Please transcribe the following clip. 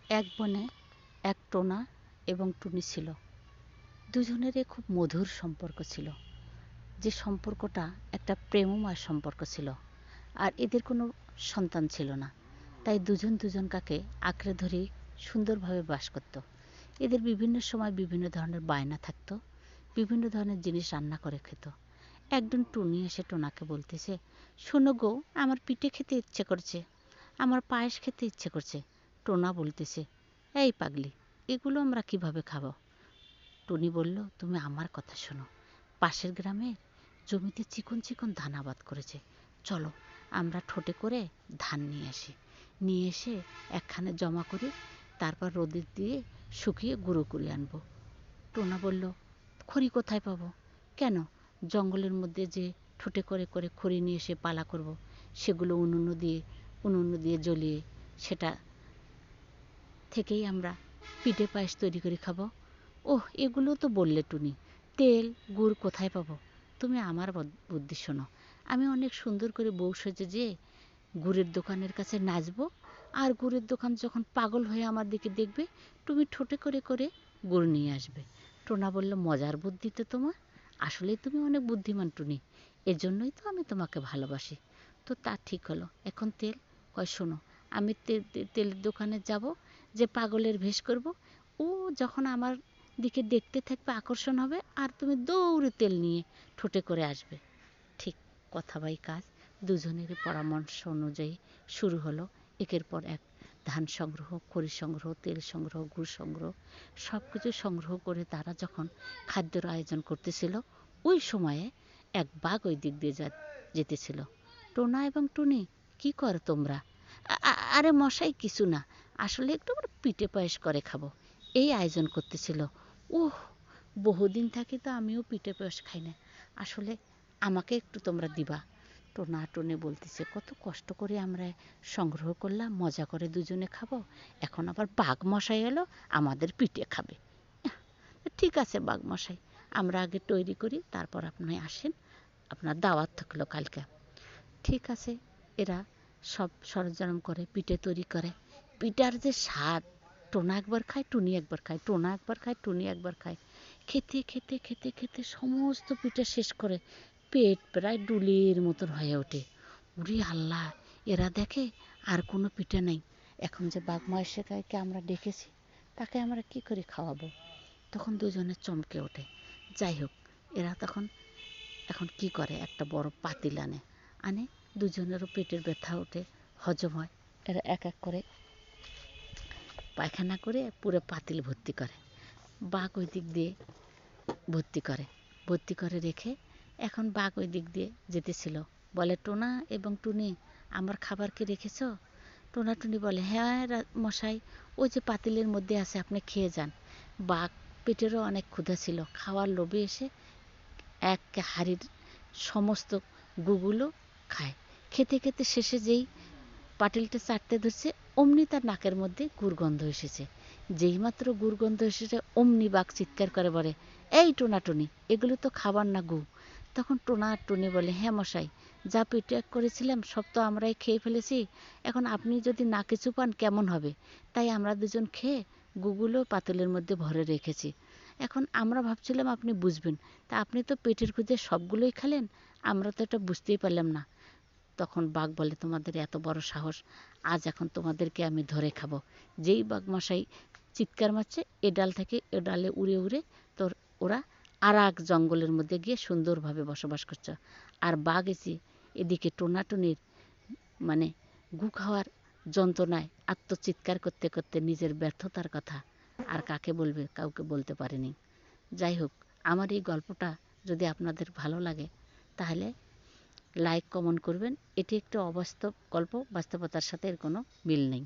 এক বনে এক টোনা এবং টুনি ছিল। দুজনেরই খুব মধুর সম্পর্ক ছিল, যে সম্পর্কটা একটা প্রেমময় সম্পর্ক ছিল। আর এদের কোনো সন্তান ছিল না, তাই দুজন দুজনকাকে আঁকড়ে ধরেই সুন্দরভাবে বাস করত। এদের বিভিন্ন সময় বিভিন্ন ধরনের বায়না থাকতো, বিভিন্ন ধরনের জিনিস রান্না করে খেত। একদিন টুনি এসে টোনাকে বলতেছে, শোনো গো, আমার পিঠে খেতে ইচ্ছে করছে, আমার পায়েস খেতে ইচ্ছে করছে। টোনা বলতেছে, এই পাগলি, এগুলো আমরা কিভাবে খাবো? টুনি বলল, তুমি আমার কথা শোনো, পাশের গ্রামের জমিতে চিকন চিকন ধান আবাদ করেছে, চলো আমরা ঠোঁটে করে ধান নিয়ে আসি, নিয়ে এসে একখানে জমা করি, তারপর রোদে দিয়ে শুকিয়ে গুঁড়ো করে আনবো। টোনা বলল, খড়ি কোথায় পাবো? কেন, জঙ্গলের মধ্যে যে ঠোঁটে করে করে খড়ি নিয়ে এসে পালা করব, সেগুলো উনুন দিয়ে জ্বলিয়ে সেটা থেকেই আমরা পিঠে পায়েস তৈরি করে খাবো। ওহ, এগুলো তো বললে টুনি, তেল গুড় কোথায় পাবো? তুমি আমার বুদ্ধি শোনো, আমি অনেক সুন্দর করে বউ সেজে যেয়ে গুড়ের দোকানের কাছে নাচবো, আর গুড়ের দোকান যখন পাগল হয়ে আমার দিকে দেখবে, তুমি ঠোঁটে করে করে গুড় নিয়ে আসবে। টোনা বলল, মজার বুদ্ধি তো তোমার, আসলেই তুমি অনেক বুদ্ধিমান টুনি, এজন্যই তো আমি তোমাকে ভালোবাসি। তো তা ঠিক হলো, এখন তেল কয়, শোনো, আমি তেলের দোকানে যাব, যে পাগলের ভেষ করব, ও যখন আমার দিকে দেখতে থাকবে আকর্ষণ হবে, আর তুমি দৌড়ে তেল নিয়ে ঠোঁটে করে আসবে। ঠিক কথা বাই কাজ, দুজনের পরামর্শ অনুযায়ী শুরু হলো একের পর এক ধান সংগ্রহ, খড়ি সংগ্রহ, তেল সংগ্রহ, গুড় সংগ্রহ। সব কিছু সংগ্রহ করে তারা যখন খাদ্যের আয়োজন করতেছিল, ওই সময়ে এক বাঘ ওই দিক দিয়ে যেতেছিল। টোনা এবং টুনি, কি করো তোমরা? আরে মশাই, কিছু না, আসলে একটু আমরা পিঠে পায়েস করে খাবো, এই আয়োজন করতেছিল। ওহ, বহুদিন থাকি তো আমিও পিঠে পায়েস খাই না, আসলে আমাকে একটু তোমরা দিবা। টোনা টুনি বলতেছে, কত কষ্ট করে আমরা সংগ্রহ করলাম, মজা করে দুজনে খাবো, এখন আবার বাঘ মশাই এলো, আমাদের পিঠে খাবে। ঠিক আছে বাঘ মশাই, আমরা আগে তৈরি করি, তারপর আপনি আসেন, আপনার দাওয়াত থাকলো কালকে। ঠিক আছে, এরা সব সরঞ্জাম করে পিঠে তৈরি করে। পিঠার যে স্বাদ, টোনা একবার খায়, টুনি একবার খায়, টোনা একবার খায়, টুনি একবার খায়। খেতে খেতে খেতে খেতে সমস্ত পিঠা শেষ করে পেট প্রায় ডুলির মতন হয়ে ওঠে। উরে আল্লাহ, এরা দেখে আর কোনো পিঠে নেই, এখন যে বাঘ মহেশকে আমরা ডেকেছি, তাকে আমরা কি করে খাওয়াবো? তখন দুজনে চমকে ওঠে। যাই হোক, এরা তখন এখন কি করে, একটা বড় পাতিল আনে, দুজনেরও পেটের ব্যথা ওঠে, হজম হয়, এরা এক এক করে পায়খানা করে পুরো পাতিল ভর্তি করে। বাঘ ওই দিক দিয়ে ভর্তি করে রেখে, এখন বাঘ ওই দিক দিয়ে যেতেছিল, বলে, টোনা এবং টুনি, আমার খাবার কি রেখেছ? টোনা টুনি বলে, হ্যাঁ মশাই, ওই যে পাতিলের মধ্যে আছে, আপনি খেয়ে যান। বাঘ পেটেরও অনেক ক্ষুধা ছিল, খাওয়ার লোভে এসে এক হাঁড়ির সমস্ত গুগুলো খায়। খেতে খেতে শেষে যেই পাতিলটা চাটতে ধরছে, অমনি তার নাকের মধ্যে গুড়গন্ধ এসেছে। যেই মাত্র গুড়গন্ধ এসেছে, অমনি বাঘ চিৎকার করে বলে, এই টোনা টুনি, এগুলো তো খাবার না গু। তখন টোনা আর টুনি বলে, হ্যাঁ মশাই, যা পিঠে করেছিলাম সব তো আমরাই খেয়ে ফেলেছি, এখন আপনি যদি না কিছু পান কেমন হবে, তাই আমরা দুজন খেয়ে গুগুলো পাতিলের মধ্যে ভরে রেখেছি। এখন আমরা ভাবছিলাম আপনি বুঝবেন, তা আপনি তো পেটের ক্ষুধে সবগুলোই খেলেন, আমরা তো এটা বুঝতেই পারলাম না। তখন বাঘ বলে, তোমাদের এত বড় সাহস, আজ এখন তোমাদেরকে আমি ধরে খাবো। যেই বাঘ মশাই চিৎকার মারছে, এ ডাল থেকে এ ডালে উড়ে উড়ে তোর ওরা আর এক জঙ্গলের মধ্যে গিয়ে সুন্দরভাবে বসবাস করছে। আর বাঘ এদিকে টোনাটুনির মানে গু খাওয়ার যন্ত্রণায় আত্মচিৎকার করতে করতে নিজের ব্যর্থতার কথা আর কাকে বলবে, কাউকে বলতে পারেনি। যাই হোক, আমার এই গল্পটা যদি আপনাদের ভালো লাগে, তাহলে লাইক কমেন্ট করবেন। এটি একটি অবাস্তব গল্প, বাস্তবতার সাথে এর কোনো মিল নেই।